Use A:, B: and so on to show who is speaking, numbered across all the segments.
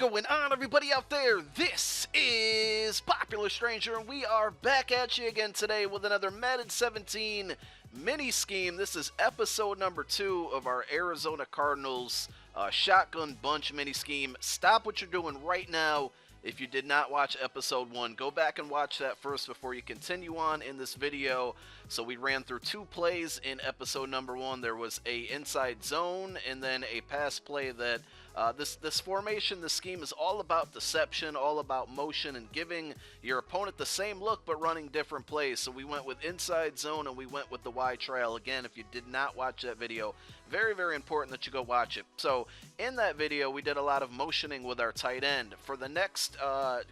A: going on, everybody out there? This is Popular Stranger, and we are back at you again today with another Madden 17 mini scheme. This is episode number 2 of our Arizona Cardinals shotgun bunch mini scheme. Stop what you're doing right now. If you did not watch episode 1, go back and watch that first before you continue on in this video. So we ran through 2 plays in episode number 1. There was a inside zone and then a pass play that this formation, this scheme is all about deception, all about motion and giving your opponent the same look but running different plays. So we went with inside zone and we went with the Y trail. Again, if you did not watch that video, very, very important that you go watch it. So in that video, we did a lot of motioning with our tight end. For the next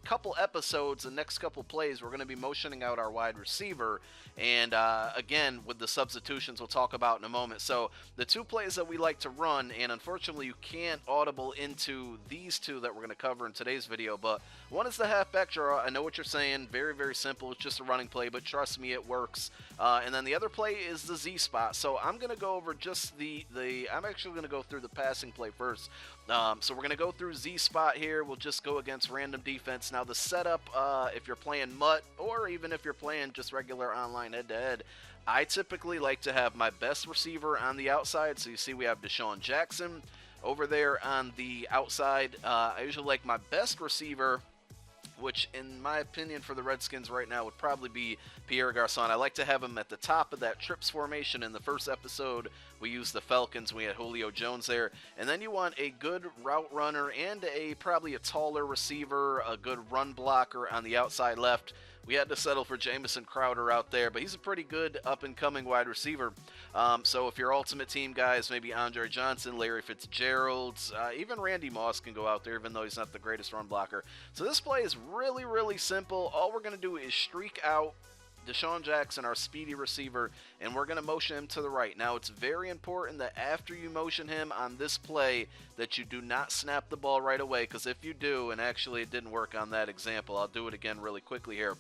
A: couple episodes, the next couple plays, we're going to be motioning out our wide receiver. And again, with the substitutions we'll talk about in a moment. So the 2 plays that we like to run, and unfortunately you can't audible into these 2 that we're going to cover in today's video, but one is the halfback draw. I know what you're saying, very, very simple. It's just a running play, but trust me, it works. And then the other play is the Z spot. So I'm going to go over just I'm actually going to go through the passing play first. So we're going to go through Z spot here. We'll just go against random defense. Now the setup, if you're playing MUT or even if you're playing just regular online head-to-head, I typically like to have my best receiver on the outside. So you see we have Deshaun Jackson over there on the outside. I usually like my best receiver, which in my opinion for the Redskins right now would probably be Pierre Garçon. I like to have him at the top of that trips formation. In the first episode, we used the Falcons. We had Julio Jones there. And then you want a good route runner and probably a taller receiver, a good run blocker on the outside left. We had to settle for Jamison Crowder out there, but he's a pretty good up-and-coming wide receiver. So if your ultimate team guys, maybe Andre Johnson, Larry Fitzgerald, even Randy Moss can go out there, even though he's not the greatest run blocker. So this play is really, really simple. All we're going to do is streak out Deshaun Jackson, our speedy receiver, and we're going to motion him to the right. Now, it's very important that after you motion him on this play that you do not snap the ball right away, because if you do, and actually it didn't work on that example, I'll do it again really quickly here.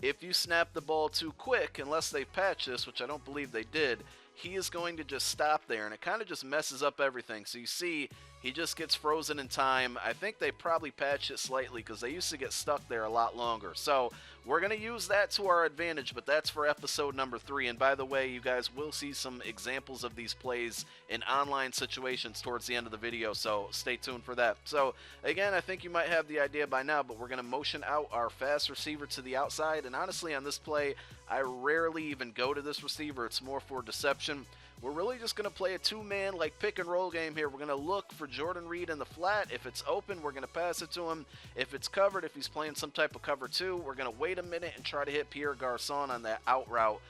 A: If you snap the ball too quick, unless they patch this, which I don't believe they did, he is going to just stop there, and it kind of just messes up everything. So you see, he just gets frozen in time. I think they probably patched it slightly because they used to get stuck there a lot longer. So we're going to use that to our advantage, but that's for episode number 3. And by the way, you guys will see some examples of these plays in online situations towards the end of the video, so stay tuned for that. So again, I think you might have the idea by now, but we're going to motion out our fast receiver to the outside. And honestly, on this play, I rarely even go to this receiver. It's more for deception. We're really just going to play a 2-man like pick and roll game here. We're going to look for Jordan Reed in the flat. If it's open, we're going to pass it to him. If it's covered, if he's playing some type of cover 2, we're going to wait a minute and try to hit Pierre Garçon on that out route.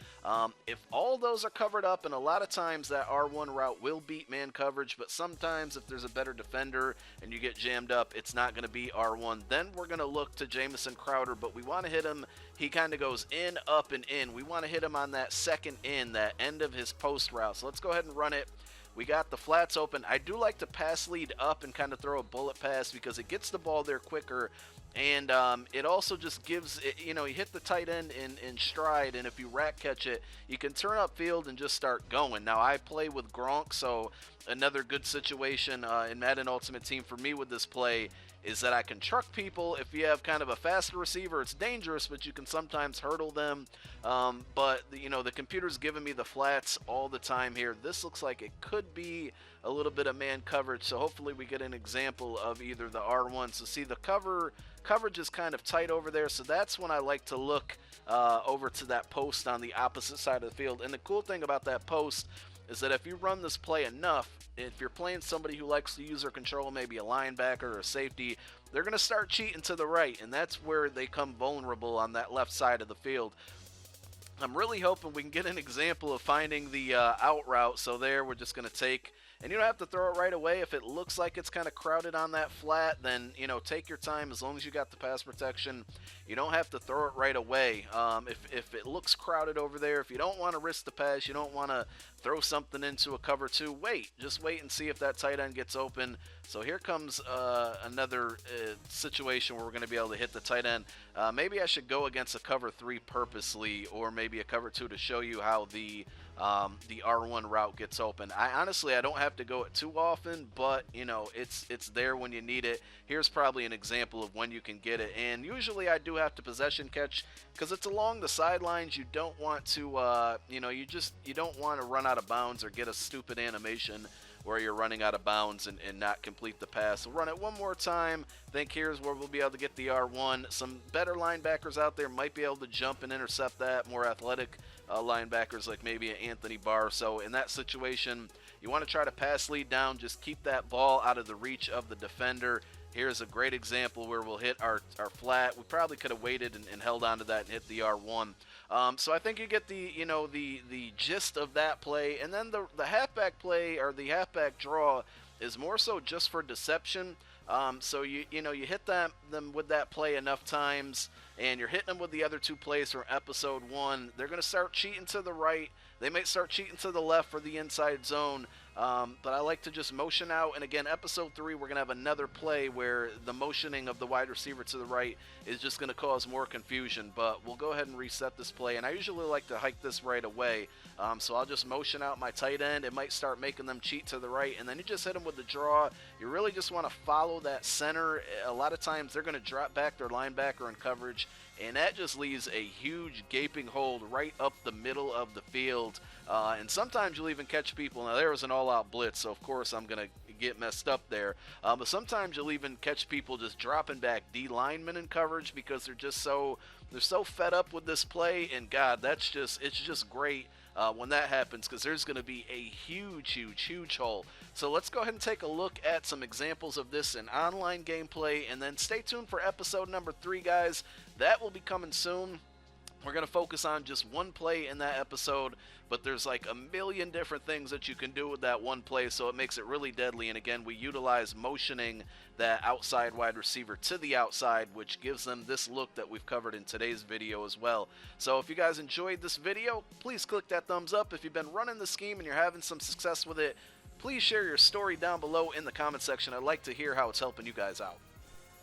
A: If all those are covered up, and a lot of times that R1 route will beat man coverage, but sometimes if there's a better defender and you get jammed up, it's not going to be R1. Then we're going to look to Jamison Crowder, but we want to hit him. He kind of goes in, up, and in. We want to hit him on that second in, that end of his post route. So let's go ahead and run it. We got the flats open. I do like to pass lead up and kind of throw a bullet pass because it gets the ball there quicker. And it also just gives it, you hit the tight end in stride, and if you rack catch it, you can turn upfield and just start going. Now, I play with Gronk, so another good situation in Madden Ultimate Team for me with this play is that I can truck people. If you have kind of a faster receiver, it's dangerous, but you can sometimes hurdle them. But the computer's giving me the flats all the time here. This looks like it could be a little bit of man coverage, so hopefully we get an example of either the R1. So see, the coverage is kind of tight over there, so that's when I like to look over to that post on the opposite side of the field. And the cool thing about that post is that if you run this play enough, if you're playing somebody who likes to user control, maybe a linebacker or a safety, they're going to start cheating to the right, and that's where they come vulnerable on that left side of the field. I'm really hoping we can get an example of finding the out route. So there, we're just going to take, and you don't have to throw it right away. If it looks like it's kind of crowded on that flat, then, take your time. As long as you got the pass protection, you don't have to throw it right away. If it looks crowded over there, if you don't want to risk the pass, you don't want to throw something into a cover 2, just wait and see if that tight end gets open. So here comes another situation where we're going to be able to hit the tight end. Maybe I should go against a cover 3 purposely, or maybe a cover 2 to show you how the the R1 route gets open. I don't have to go it too often, but it's there when you need it. Here's probably an example of when you can get it, and usually I do have to possession catch because it's along the sidelines. You don't want to, you don't want to run out of bounds or get a stupid animation where you're running out of bounds and not complete the pass. We'll run it one more time. Think here's where we'll be able to get the R1. Some better linebackers out there might be able to jump and intercept that, more athletic linebackers like maybe an Anthony Barr. So in that situation, you want to try to pass lead down, just keep that ball out of the reach of the defender. Here's a great example where we'll hit our flat. We probably could have waited and held on to that and hit the R1. So I think you get the gist of that play. And then the halfback play, or the halfback draw, is more so just for deception. So you hit them with that play enough times, and you're hitting them with the other two plays from episode 1. They're going to start cheating to the right. They might start cheating to the left for the inside zone. But I like to just motion out. And again, episode 3, we're going to have another play where the motioning of the wide receiver to the right is just going to cause more confusion. But we'll go ahead and reset this play. And I usually like to hike this right away. So I'll just motion out my tight end. It might start making them cheat to the right. And then you just hit them with the draw. You really just want to follow that center. A lot of times they're going to drop back their linebacker in coverage, and that just leaves a huge gaping hole right up the middle of the field. And sometimes you'll even catch people. Now, there was an all-out blitz, so of course I'm going to get messed up there. But sometimes you'll even catch people just dropping back D linemen in coverage because they're so fed up with this play. And God, it's just great when that happens, because there's going to be a huge hole. So let's go ahead and take a look at some examples of this in online gameplay, and then stay tuned for episode number 3, guys. That will be coming soon. We're going to focus on just one play in that episode, but there's like a million different things that you can do with that one play, so it makes it really deadly. And again, we utilize motioning that outside wide receiver to the outside, which gives them this look that we've covered in today's video as well. So if you guys enjoyed this video, please click that thumbs up. If you've been running the scheme and you're having some success with it, please share your story down below in the comment section. I'd like to hear how it's helping you guys out.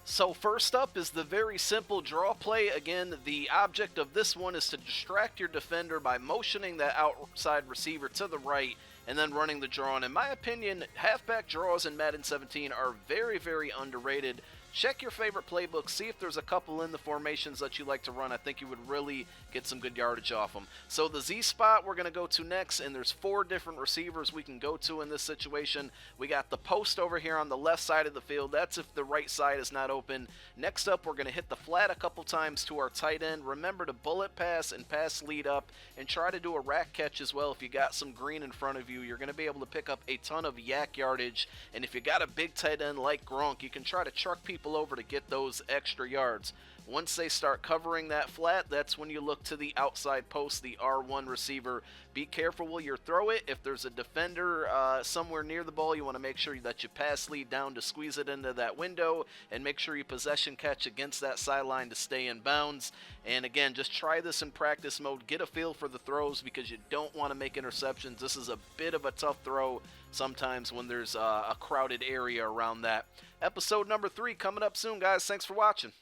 A: So first up is the very simple draw play. Again, the object of this one is to distract your defender by motioning that outside receiver to the right and then running the draw. And in my opinion, halfback draws in Madden 17 are very underrated. Check your favorite playbook, see if there's a couple in the formations that you like to run. I think you would really get some good yardage off them. So the Z spot we're going to go to next, and there's 4 different receivers we can go to in this situation. We got the post over here on the left side of the field. That's if the right side is not open. Next up, we're going to hit the flat a couple times to our tight end. Remember to bullet pass and pass lead up, and try to do a rack catch as well. If you got some green in front of you, you're going to be able to pick up a ton of yak yardage. And if you got a big tight end like Gronk, you can try to truck people over to get those extra yards. Once they start covering that flat, that's when you look to the outside post, the R1 receiver. Be careful while you throw it. If there's a defender somewhere near the ball, you want to make sure that you pass lead down to squeeze it into that window, and make sure you possession catch against that sideline to stay in bounds. And again, just try this in practice mode. Get a feel for the throws, because you don't want to make interceptions. This is a bit of a tough throw sometimes when there's a crowded area around that. Episode number 3 coming up soon, guys. Thanks for watching.